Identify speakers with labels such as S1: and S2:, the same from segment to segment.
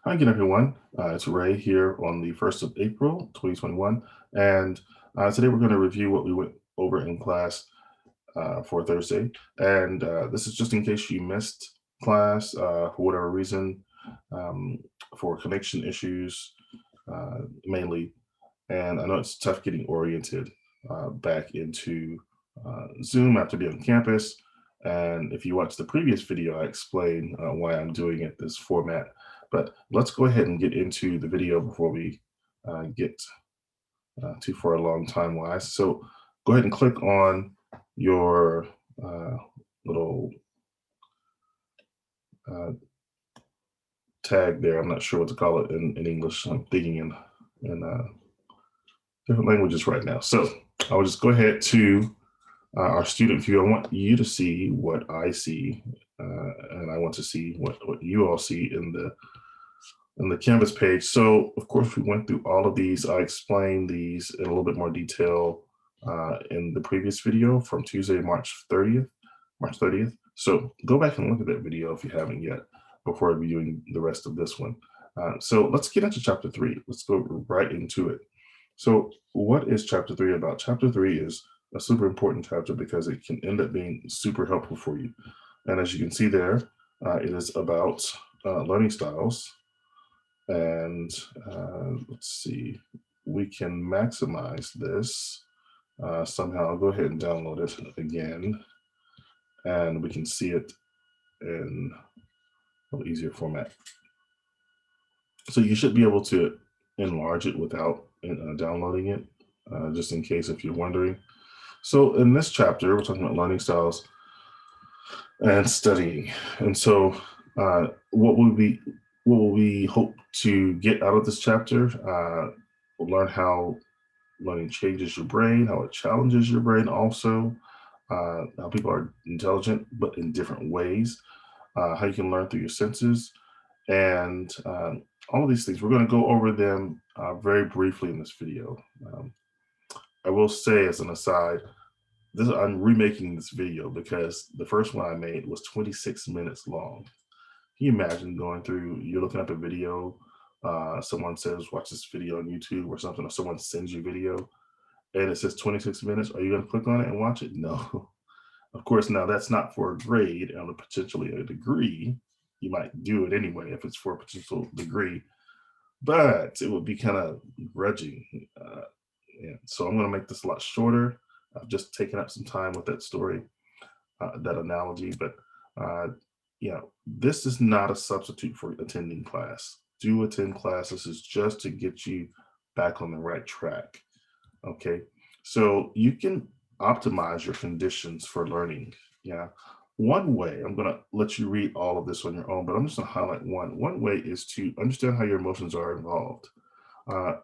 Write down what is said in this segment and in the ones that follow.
S1: Hi again, everyone. It's Ray here on the 1st of April, 2021. And today we're going to review what we went over in class for Thursday. And this is just in case you missed class for whatever reason, um, for connection issues mainly. And I know it's tough getting oriented back into Zoom after being on campus. And if you watch the previous video, I explain why I'm doing it this format. But let's go ahead and get into the video before we get too far along time-wise. So go ahead and click on your uh, little uh, tag there. I'm not sure what to call it in English. I'm thinking in different languages right now. So I will just go ahead to our student view. I want you to see what I see, and I want to see what you all see in the Canvas page. So of course we went through all of these. I explained these in a little bit more detail in the previous video from Tuesday, March 30th. So go back and look at that video if you haven't yet before reviewing the rest of this one. So let's get into chapter 3. Let's go right into it. So what is chapter 3 about? Chapter 3 is a super important chapter because it can end up being super helpful for you. And as you can see there, it is about learning styles. And let's see, we can maximize this somehow. I'll go ahead and download it again, and we can see it in a little easier format. So you should be able to enlarge it without downloading it, just in case if you're wondering. So in this chapter, we're talking about learning styles and studying. And so what will we hope to get out of this chapter? We'll learn how learning changes your brain, how it challenges your brain also, how people are intelligent, but in different ways, how you can learn through your senses, and all of these things. We're going to go over them very briefly in this video. I will say as an aside, I'm remaking this video because the first one I made was 26 minutes long. Can you imagine going through, you're looking up a video, someone says, watch this video on YouTube or something, or someone sends you video and it says 26 minutes. Are you going to click on it and watch it? No. Of course, now that's not for a grade and potentially a degree. You might do it anyway if it's for a potential degree, but it would be kind of grudging. Yeah. So I'm going to make this a lot shorter. I've just taken up some time with that story, that analogy, but this is not a substitute for attending class. Do attend class. This is just to get you back on the right track. Okay, so you can optimize your conditions for learning. Yeah, one way, I'm going to let you read all of this on your own, but I'm just going to highlight one. One way is to understand how your emotions are involved. Uh,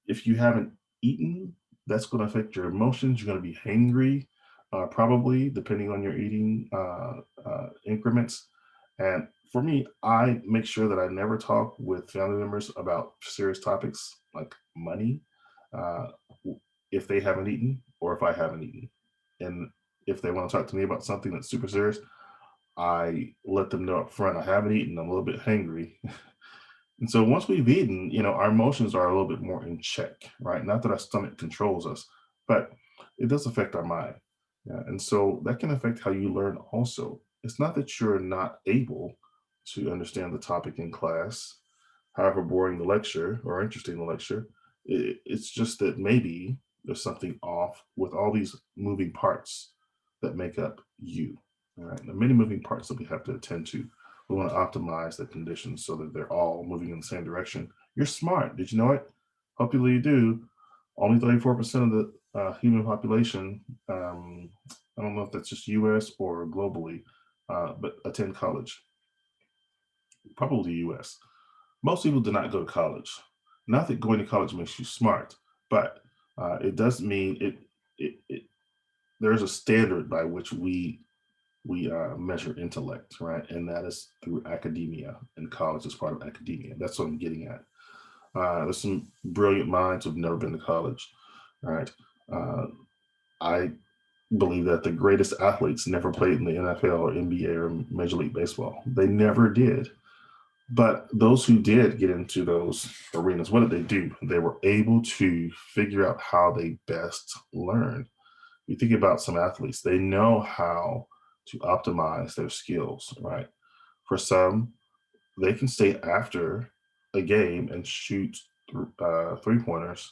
S1: if you haven't eaten, that's going to affect your emotions. You're going to be hangry, probably, depending on your eating increments. And for me, I make sure that I never talk with family members about serious topics like money, uh, if they haven't eaten or if I haven't eaten. And if they want to talk to me about something that's super serious, I let them know up front I haven't eaten, I'm a little bit hangry. And so once we've eaten, our emotions are a little bit more in check, right? Not that our stomach controls us, but it does affect our mind. Yeah, and so that can affect how you learn also. It's not that you're not able to understand the topic in class, however boring the lecture or interesting the lecture. It's just that maybe there's something off with all these moving parts that make up you. All right, the many moving parts that we have to attend to. We want to optimize the conditions so that they're all moving in the same direction. You're smart. Did you know it? Hopefully you do. Only 34% of the human population, I don't know if that's just US or globally, but attend college. Probably US. Most people do not go to college. Not that going to college makes you smart, but it does mean there's a standard by which we measure intellect, right? And that is through academia, and college is part of academia. That's what I'm getting at. There's some brilliant minds who've never been to college, right? I believe that the greatest athletes never played in the NFL or NBA or Major League Baseball. They never did. But those who did get into those arenas, what did they do? They were able to figure out how they best learn. You think about some athletes, they know how to optimize their skills, right? For some, they can stay after a game and shoot three pointers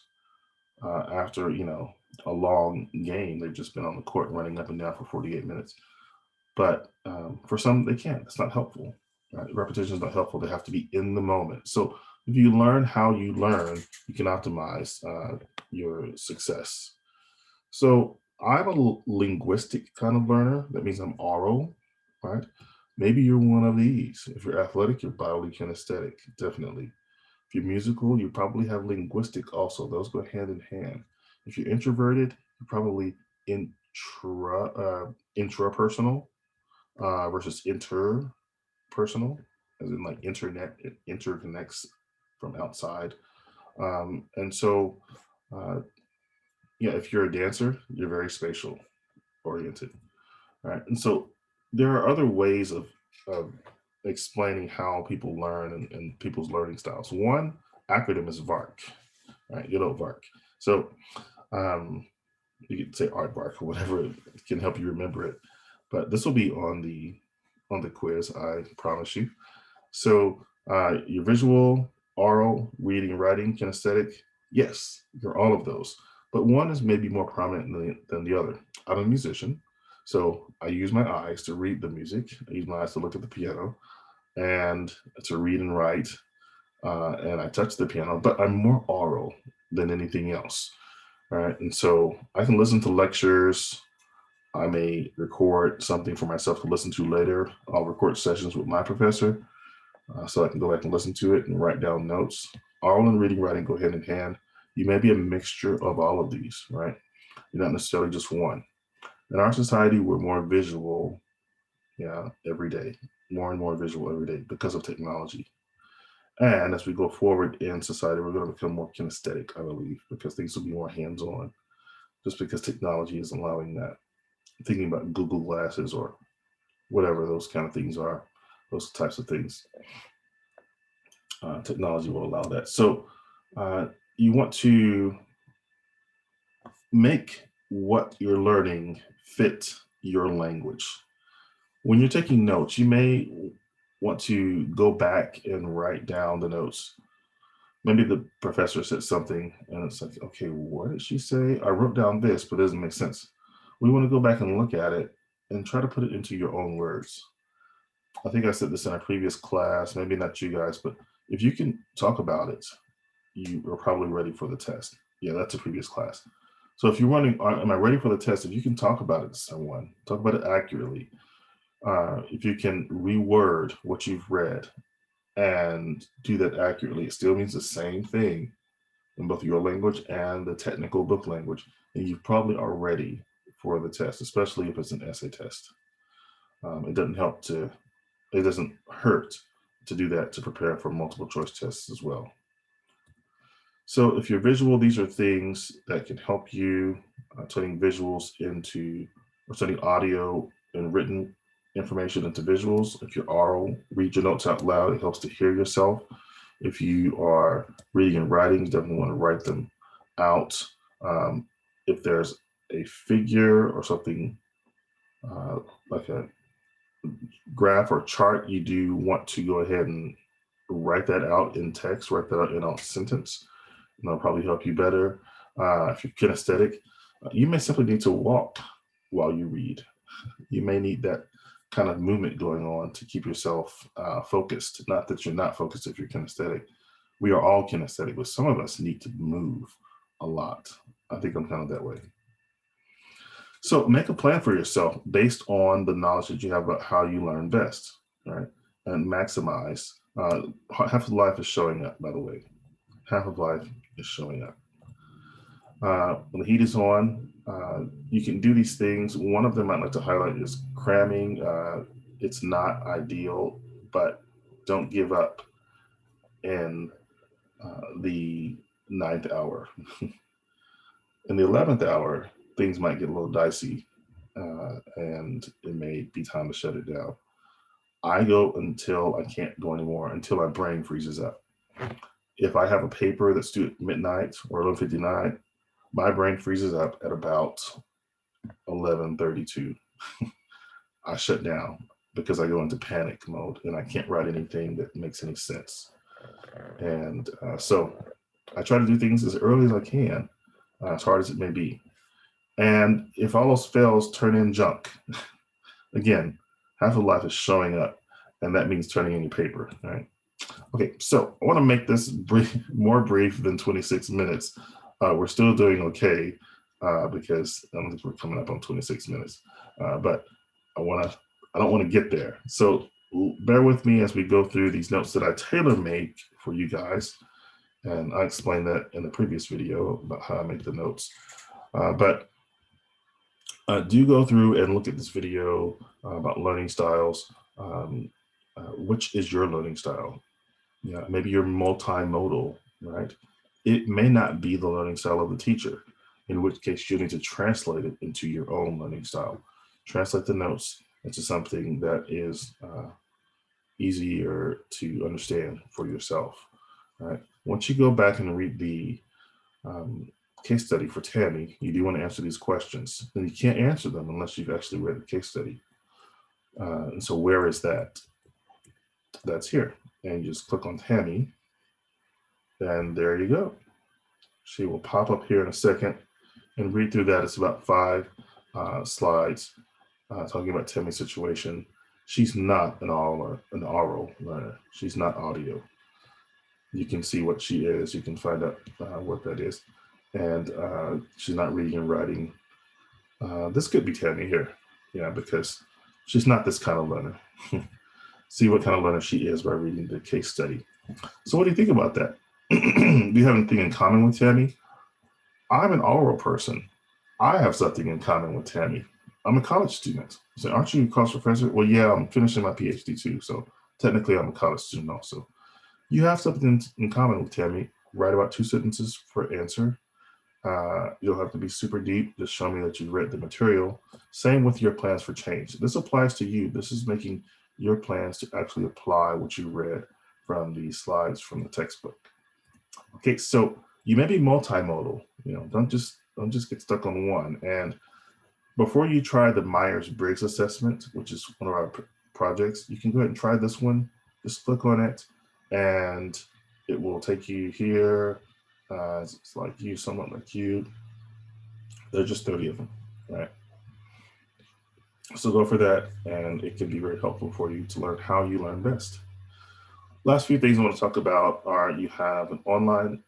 S1: after, a long game. They've just been on the court running up and down for 48 minutes. But for some, they can't. It's not helpful. Right? Repetition is not helpful. They have to be in the moment. So if you learn how you learn, you can optimize your success. So I'm a linguistic kind of learner. That means I'm oral, right? Maybe you're one of these. If you're athletic, you're bodily kinesthetic, definitely. If you're musical, you probably have linguistic also. Those go hand in hand. If you're introverted, you're probably intrapersonal versus interpersonal, as in like internet, it interconnects from outside. And so, uh, yeah, if you're a dancer, you're very spatial oriented, right? And so there are other ways of explaining how people learn and people's learning styles. One acronym is VARC, right? Good old VARC. So um, you could say aardvark or whatever can help you remember it. But this will be on the quiz, I promise you. So your visual, oral, reading, writing, kinesthetic, yes, you're all of those. But one is maybe more prominent than the other. I'm a musician, so I use my eyes to read the music. I use my eyes to look at the piano and to read and write. And I touch the piano, but I'm more oral than anything else. All right. And so I can listen to lectures. I may record something for myself to listen to later. I'll record sessions with my professor so I can go back and listen to it and write down notes. Oral and reading, writing go hand in hand. You may be a mixture of all of these, right? You're not necessarily just one. In our society, we're more visual, yeah, every day, more and more visual every day because of technology. And as we go forward in society, we're going to become more kinesthetic, I believe, because things will be more hands on, just because technology is allowing that. Thinking about Google Glasses or whatever those kind of things are, those types of things. Technology will allow that. So uh, you want to make what you're learning fit your language. When you're taking notes, you may want to go back and write down the notes. Maybe the professor said something and it's like, okay, what did she say? I wrote down this, but it doesn't make sense. We want to go back and look at it and try to put it into your own words. I think I said this in a previous class, maybe not you guys, but if you can talk about it, you are probably ready for the test. Yeah, that's a previous class. So if you're wondering, am I ready for the test? If you can talk about it to someone, talk about it accurately. If you can reword what you've read and do that accurately, it still means the same thing in both your language and the technical book language. And you probably are ready for the test, especially if it's an essay test. It doesn't help to it doesn't hurt to do that to prepare for multiple choice tests as well. So if you're visual, these are things that can help you turning visuals into or turning audio and written information into visuals. If you're oral, read your notes out loud. It helps to hear yourself. If you are reading and writing, you definitely want to write them out. If there's a figure or something uh, like a graph or chart, you do want to go ahead and write that out in text, write that out in a sentence, and that'll probably help you better. If you're kinesthetic, you may simply need to walk while you read. You may need that kind of movement going on to keep yourself focused. Not that you're not focused if you're kinesthetic. We are all kinesthetic, but some of us need to move a lot. I think I'm kind of that way. So make a plan for yourself based on the knowledge that you have about how you learn best, right? And maximize. Half of life is showing up, by the way. Half of life is showing up. When the heat is on, you can do these things. One of them I'd like to highlight is cramming. It's not ideal, but don't give up in the ninth hour. In the 11th hour, things might get a little dicey and it may be time to shut it down. I go until I can't go anymore, until my brain freezes up. If I have a paper that's due at midnight or 11:59, my brain freezes up at about 11:32. I shut down because I go into panic mode and I can't write anything that makes any sense. And so I try to do things as early as I can, as hard as it may be. And if all else fails, turn in junk. Again, half of life is showing up, and that means turning in your paper, right? Okay, so I want to make this more brief than 26 minutes. We're still doing okay because I don't think we're coming up on 26 minutes, but I don't want to get there. So bear with me as we go through these notes that I tailor make for you guys. And I explained that in the previous video about how I make the notes. But do go through and look at this video about learning styles. Which is your learning style? Yeah, maybe you're multimodal, right? It may not be the learning style of the teacher, in which case you need to translate it into your own learning style. Translate the notes into something that is easier to understand for yourself, right? Once you go back and read the case study for Tammy, you do want to answer these questions, and you can't answer them unless you've actually read the case study. And so where is that? That's here. And you just click on Tammy, and there you go. She will pop up here in a second and read through that. It's about 5 slides talking about Tammy's situation. She's not an oral learner. She's not audio. You can see what she is. You can find out what that is. And she's not reading and writing. This could be Tammy here, yeah, because she's not this kind of learner. See what kind of learner she is by reading the case study. So what do you think about that? Do you have anything in common with Tammy? I'm an oral person. I have something in common with Tammy. I'm a college student. So aren't you a college professor? Well, yeah, I'm finishing my PhD too. So technically I'm a college student also. You have something in common with Tammy. Write about 2 sentences for answer. You'll have to be super deep. Just show me that you've read the material. Same with your plans for change. This applies to you. This is making your plans to actually apply what you read from the slides from the textbook. Okay, so you may be multimodal. You know, don't just get stuck on one. And before you try the Myers-Briggs assessment, which is one of our projects, you can go ahead and try this one. Just click on it, and it will take you here. It's like you, someone like you. There's just 30 of them, right? So go for that, and it can be very helpful for you to learn how you learn best. Last few things I want to talk about are you have an online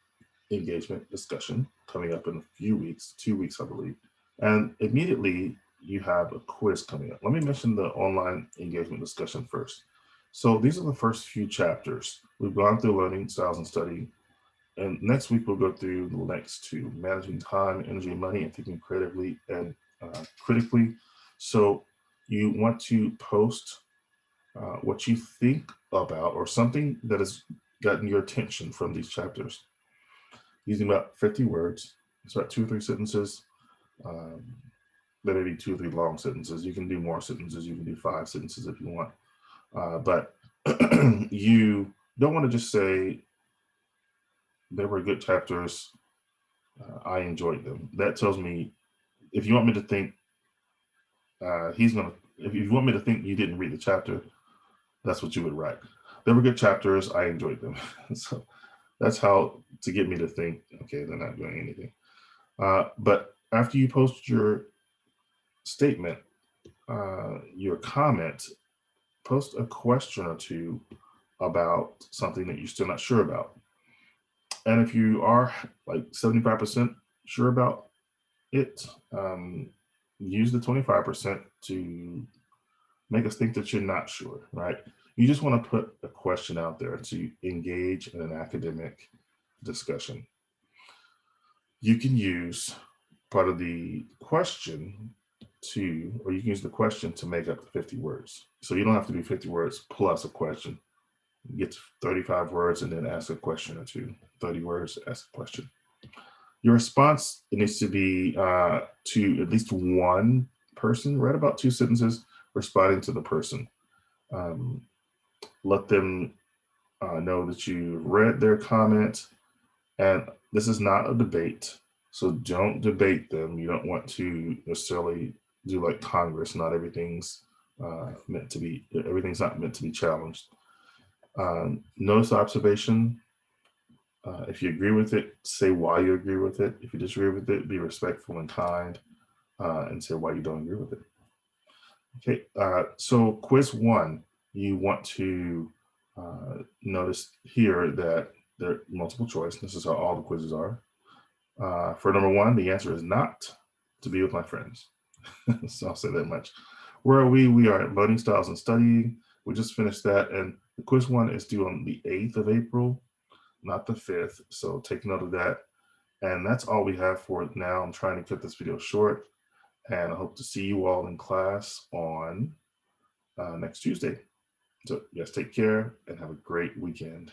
S1: engagement discussion coming up in a few weeks, 2 weeks, I believe. And immediately you have a quiz coming up. Let me mention the online engagement discussion first. So these are the first few chapters. We've gone through learning styles and study. And next week we'll go through the next 2, managing time, energy, money, and thinking creatively and critically. So you want to post what you think about or something that has gotten your attention from these chapters, using about 50 words. It's about 2 or 3 sentences. There may be 2 or 3 long sentences. You can do more sentences. You can do 5 sentences if you want. But you don't want to just say, they were good chapters. I enjoyed them. That tells me, if you want me to think if you want me to think you didn't read the chapter, that's what you would write. They were good chapters. I enjoyed them. So that's how to get me to think, okay, they're not doing anything. But after you post your statement, your comment, post a question or 2 about something that you're still not sure about. And if you are like 75% sure about it, use the 25% to make us think that you're not sure, right? You just want to put a question out there to engage in an academic discussion. You can use part of the question or you can use the question to make up the 50 words. So you don't have to do 50 words plus a question. You get to 35 words and then ask a question or 2. 30 words, ask a question. Your response needs to be to at least one person. Write about 2 sentences responding to the person. Let them know that you read their comment. And this is not a debate, so don't debate them. You don't want to necessarily do like Congress. Not everything's meant to be. Everything's not meant to be challenged. Notice the observation. If you agree with it, say why you agree with it. If you disagree with it, be respectful and kind, and say why you don't agree with it. Okay, so quiz one, you want to notice here that there are multiple choice. This is how all the quizzes are. For number one, the answer is not to be with my friends. So I'll say that much. Where are we? We are at Learning Styles and Studying. We just finished that, and the quiz one is due on the 8th of April, not the 5th. So take note of that. And that's all we have for it now. I'm trying to cut this video short, and I hope to see you all in class on next Tuesday. So yes, take care and have a great weekend.